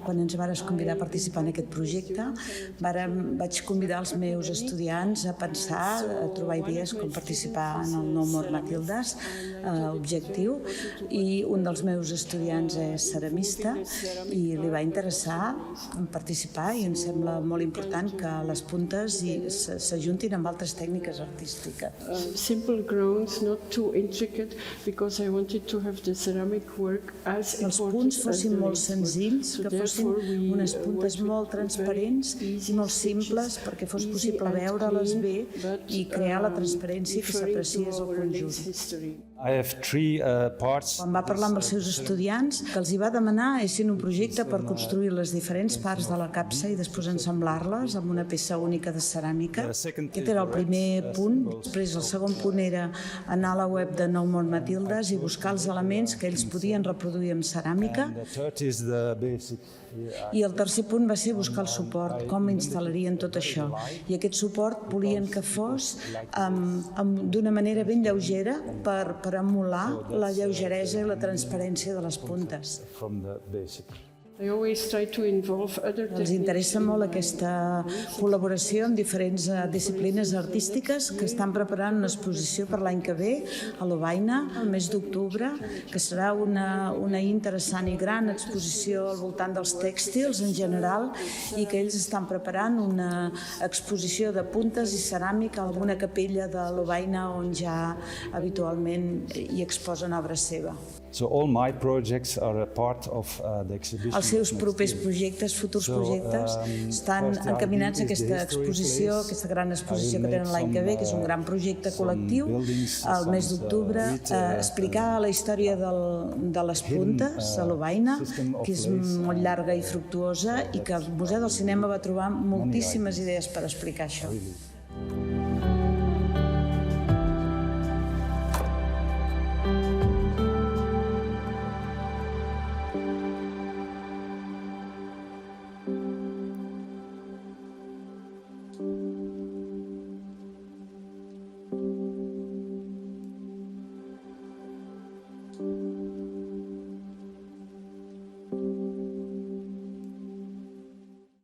Quan ens vares convidar a participar en aquest projecte, vaig convidar els meus estudiants a pensar, a trobar idees com participar en el No More Matildes objectiu, i un dels meus estudiants és ceramista i li va interessar participar, i em sembla molt important que les puntes s'ajuntin amb altres tècniques artístiques. Simple grounds, not too intricate, because I wanted to have the ceramic work as els punts fossin molt senzills, que fossin unes puntes molt transparents i molt simples perquè fos possible veure-les bé i crear la transparència que s'apreciés al conjunt. Quan va parlar amb els seus estudiants, que els hi va demanar fessin un projecte per construir les diferents parts de la capsa i després ensamblar-les amb una peça única de ceràmica. Aquest era el primer punt. Després el segon punt era anar a la web de No More Matildes i buscar els elements que ells podien reproduir amb ceràmica. I el tercer punt va ser buscar el suport, com instal·larien tot això. I aquest suport volien que fos d'una manera ben lleugera per emular la lleugeresa i la transparència de les puntes. Els interessa molt aquesta col·laboració amb diferents disciplines artístiques que estan preparant una exposició per l'any que ve a Lovaina, el mes d'octubre, que serà una interessant i gran exposició al voltant dels tèxtils en general, i que ells estan preparant una exposició de puntes i ceràmica a alguna capella de Lovaina on ja habitualment hi exposen obra seva. Els seus propers projectes, futurs projectes, estan encaminats a aquesta exposició, aquesta gran exposició que tenen l'any que ve, que és un gran projecte col·lectiu, al mes d'octubre, explicar la història de les puntes a Lovaina, que és molt llarga i fructuosa, i que el Museu del Cinema va trobar moltíssimes idees per explicar això.